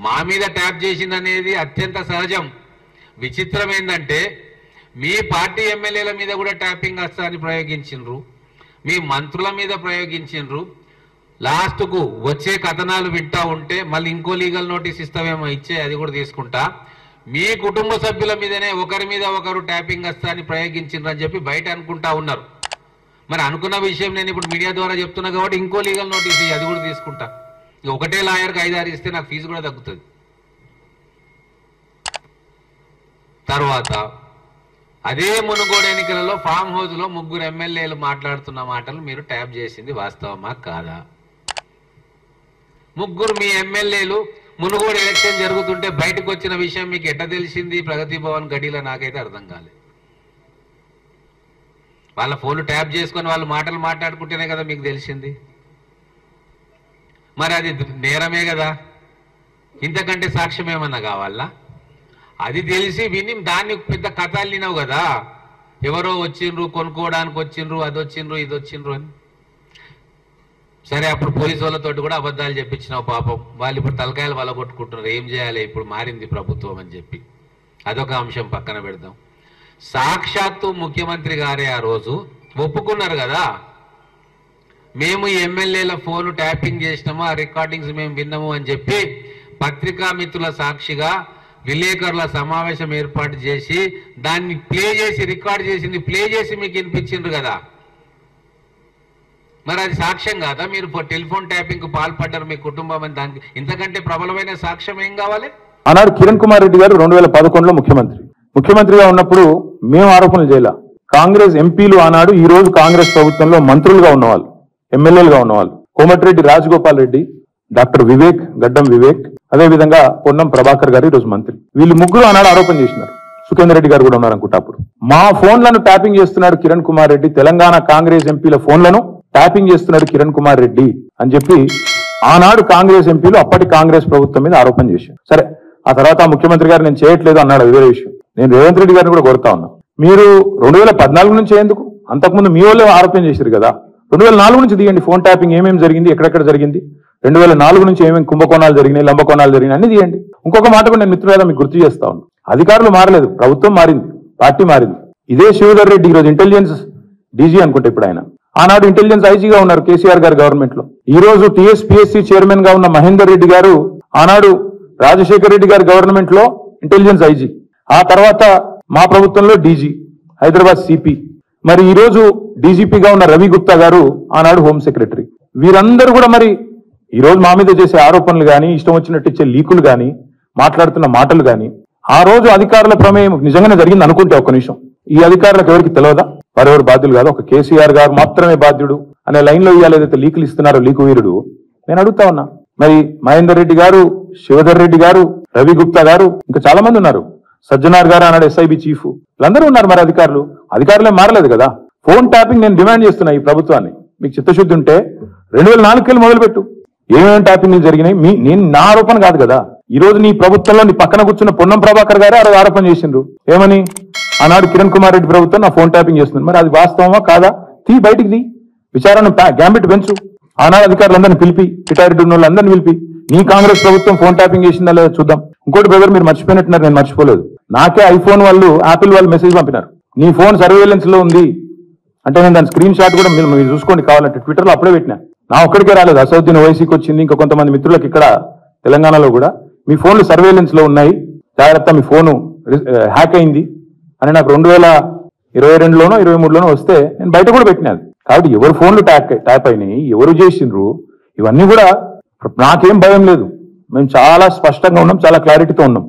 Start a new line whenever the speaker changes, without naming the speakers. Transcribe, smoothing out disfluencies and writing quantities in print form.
మా మీద ట్యాప్ చేసిందనేది అత్యంత సహజం. విచిత్రం ఏంటంటే మీ పార్టీ ఎమ్మెల్యేల మీద కూడా ట్యాపింగ్ అస్త్రాన్ని ప్రయోగించిండ్రు, మీ మంత్రుల మీద ప్రయోగించిండ్రు. లాస్ట్కు వచ్చే కథనాలు వింటా ఉంటే మళ్ళీ ఇంకో లీగల్ నోటీస్ ఇస్తామేమో, ఇచ్చే అది కూడా తీసుకుంటా. మీ కుటుంబ సభ్యుల మీదనే ఒకరి మీద ఒకరు ట్యాపింగ్ అస్త్రాన్ని ప్రయోగించిండ్రు అని చెప్పి బయట అనుకుంటా ఉన్నారు. మరి అనుకున్న విషయం నేను ఇప్పుడు మీడియా ద్వారా చెప్తున్నా కాబట్టి ఇంకో లీగల్ నోటీస్ అది కూడా తీసుకుంటా. ఒకటే లాయర్కి 5-6 ఇస్తే నాకు ఫీజు కూడా తగ్గుతుంది. తర్వాత అదే మునుగోడు ఎన్నికలలో ఫామ్ హౌస్ లో 3 ఎమ్మెల్యేలు మాట్లాడుతున్న మాటలు మీరు ట్యాప్ చేసింది వాస్తవమా కాదా? 3 మీ ఎమ్మెల్యేలు మునుగోడు ఎలక్షన్ జరుగుతుంటే బయటకు వచ్చిన విషయం మీకు ఎట్లా తెలిసింది? ప్రగతి భవన్ గడిలో నాకైతే అర్థం కాలేదు. వాళ్ళ ఫోన్లు ట్యాప్ చేసుకొని వాళ్ళు మాటలు మాట్లాడుకుంటేనే కదా మీకు తెలిసింది. మరి అది నేరమే కదా, ఇంతకంటే సాక్ష్యం ఏమన్నా కావాలా? అది తెలిసి విని దాన్ని పెద్ద కథ అల్లినావు కదా, ఎవరో వచ్చిండ్రు, కొనుక్కోవడానికి వచ్చిండ్రు, అది వచ్చిండ్రు, ఇది వచ్చిండ్రు అని. సరే, అప్పుడు పోలీసు వాళ్ళతో కూడా అబద్ధాలు చెప్పించినావు. పాపం వాళ్ళు ఇప్పుడు తలకాయలు వల కొట్టుకుంటున్నారు, ఏం చేయాలి, ఇప్పుడు మారింది ప్రభుత్వం అని చెప్పి. అదొక అంశం పక్కన పెడదాం. సాక్షాత్తు ముఖ్యమంత్రి గారే ఆ రోజు ఒప్పుకున్నారు కదా, మేము ఎమ్మెల్యేల ఫోన్ ట్యాపింగ్ చేసినాము, ఆ రికార్డింగ్స్ మేము విన్నాము అని చెప్పి పత్రికా మిత్రుల సాక్షిగా విలేకరుల సమావేశం ఏర్పాటు చేసి దాన్ని ప్లే చేసి రికార్డ్ చేసింది ప్లే చేసి మీకు వినిపించిండ్రు కదా. మరి అది సాక్ష్యం కాదా? మీరు టెలిఫోన్ ట్యాపింగ్ కు పాల్పడ్డారు మీ కుటుంబం అని, దానికి ఇంతకంటే ప్రబలమైన సాక్ష్యం ఏం కావాలి?
ఆనాడు కిరణ్ కుమార్ రెడ్డి గారు 2011లో ముఖ్యమంత్రిగా ఉన్నప్పుడు మేము ఆరోపణలు చేయాల. కాంగ్రెస్ ఎంపీలు ఆనాడు ఈ రోజు కాంగ్రెస్ ప్రభుత్వంలో మంత్రులుగా ఉన్నవాళ్ళు, ఎమ్మెల్యేలుగా ఉన్నవాళ్ళు, కోమటిరెడ్డి రాజగోపాల్ రెడ్డి, డాక్టర్ వివేక్, గడ్డం వివేక్, అదేవిధంగా పొన్నం ప్రభాకర్ గారు ఈరోజు మంత్రి. వీళ్ళు 3 ఆనాడు ఆరోపణ చేసినారు. సుఖేందర్ రెడ్డి గారు కూడా ఉన్నారు అనుకుంటా. అప్పుడు మా ఫోన్లను ట్యాపింగ్ చేస్తున్నాడు కిరణ్ కుమార్ రెడ్డి, తెలంగాణ కాంగ్రెస్ ఎంపీల ఫోన్లను ట్యాపింగ్ చేస్తున్నాడు కిరణ్ కుమార్ రెడ్డి అని చెప్పి ఆనాడు కాంగ్రెస్ ఎంపీలు అప్పటి కాంగ్రెస్ ప్రభుత్వం మీద ఆరోపణ చేశారు. సరే, ఆ తర్వాత ముఖ్యమంత్రి గారు నేను చేయట్లేదు అన్నాడు, అది వేరే విషయం. నేను రేవంత్ రెడ్డి గారిని కూడా కోరుతా ఉన్నా, మీరు 2014 నుంచి ఎందుకు? అంతకుముందు మీ వాళ్ళే ఆరోపణ చేశారు కదా. 2004 నుంచి తీయండి, ఫోన్ ట్యాపింగ్ ఏమేమి జరిగింది, ఎక్కడెక్కడ జరిగింది, 2004 నుంచి ఏమేమి కుంభకోణాలు జరిగినాయి, లంబకోణాలు జరిగినాయి అన్ని తీయండి. ఇంకొక మాట కూడా నేను మిత్రులుగా మీకు గుర్తు చేస్తా ఉన్నా, అధికారులు మారలేదు, ప్రభుత్వం మారింది, పార్టీ మారింది. ఇదే శివధర్ రెడ్డి ఈరోజు ఇంటెలిజెన్స్ డీజీ అనుకుంటే, ఇప్పుడు ఆయన ఆనాడు ఇంటెలిజెన్స్ ఐజీగా ఉన్నారు కేసీఆర్ గారు గవర్నమెంట్ లో. ఈ రోజు టీఎస్పీఎస్సీ చైర్మన్ గా ఉన్న మహేందర్ రెడ్డి గారు ఆనాడు రాజశేఖర్ రెడ్డి గారి గవర్నమెంట్ లో ఇంటెలిజెన్స్ ఐజీ, ఆ తర్వాత మా ప్రభుత్వంలో డీజీ, హైదరాబాద్ సిపి. మరి ఈ రోజు డీజీపీగా ఉన్న రవి గుప్తా గారు ఆనాడు హోమ్ సెక్రటరీ. వీరందరూ కూడా మరి ఈ రోజు మా మీద చేసే ఆరోపణలు కానీ, ఇష్టం వచ్చినట్టు ఇచ్చే లీకులు కానీ, మాట్లాడుతున్న మాటలు కానీ, ఆ రోజు అధికారుల ప్రమేయం నిజంగానే జరిగింది అనుకుంటే ఒక్క నిమిషం, ఈ అధికారులకు ఎవరికి తెలియదా? వారెవరు బాధ్యులు కాదు, ఒక కేసీఆర్ గారు మాత్రమే బాధ్యుడు అనే లైన్ లో ఇవాళ ఏదైతే లీకులు ఇస్తున్నారో లీకు వీరుడు, నేను అడుగుతా ఉన్నా. మరి మహేందర్ రెడ్డి గారు, శివధర్ రెడ్డి గారు, రవి గుప్తా గారు, ఇంకా చాలా మంది ఉన్నారు, సజ్జనార్ గారు ఆనాడు ఎస్ఐబి చీఫ్, వీళ్ళందరూ ఉన్నారు. మరి అధికారులే మారలేదు కదా. ఫోన్ ట్యాపింగ్ నేను డిమాండ్ చేస్తున్నా ఈ ప్రభుత్వాన్ని, మీకు చిత్తశుద్ధి ఉంటే 2004 మొదలుపెట్టు, ఏమేమి ట్యాపింగ్లు జరిగినాయి. నేను నా ఆరోపణ కాదు కదా. ఈ రోజు నీ ప్రభుత్వంలో నీ పక్కన కూర్చున్న పొన్నం ప్రభాకర్ గారే ఆరోపణ చేసిండ్రు. ఏమని? ఆనాడు కిరణ్ కుమార్ రెడ్డి ప్రభుత్వం నా ఫోన్ ట్యాపింగ్ చేస్తుంది. మరి అది వాస్తవమా కాదా? బయటికి తీ, విచారణ గ్యాంబిట్ పెంచు. ఆనాడు అధికారులందరినీ పిలిపి, రిటైర్డ్ ఉన్న వాళ్ళందరినీ పిలిపి, నీ కాంగ్రెస్ ప్రభుత్వం ఫోన్ ట్యాపింగ్ చేసిందా లేదా చూద్దాం. ఇంకోటి బ్రదర్, మీరు మర్చిపోయినట్టున్నారు, నేను మర్చిపోలేదు. నాకే ఐఫోన్ వాళ్ళు, యాపిల్ వాళ్ళు మెసేజ్ పంపినారు, నీ ఫోన్ సర్వేలెన్స్ లో ఉంది అంటే. నేను దాని స్క్రీన్ షాట్ కూడా మీరు చూసుకోండి కావాలంటే, ట్విట్టర్లో అప్పుడే పెట్టినా. నా ఒక్కడికే రాలేదు, అసౌద్దీన్ ఓవైసీకి వచ్చింది, ఇంకా కొంతమంది మిత్రులకు ఇక్కడ తెలంగాణలో కూడా మీ ఫోన్లు సర్వేలెన్స్ లో ఉన్నాయి, జాగ్రత్త, మీ ఫోను హ్యాక్ అయింది అని నాకు 2022లోనో 2023లోనో వస్తే నేను బయట కూడా పెట్టినాను. కాబట్టి ఎవరు ఫోన్లు ట్యాప్ అయినాయి, ఎవరు చేసిండ్రు, ఇవన్నీ కూడా నాకేం భయం లేదు. మేము చాలా స్పష్టంగా ఉన్నాం, చాలా క్లారిటీతో ఉన్నాం.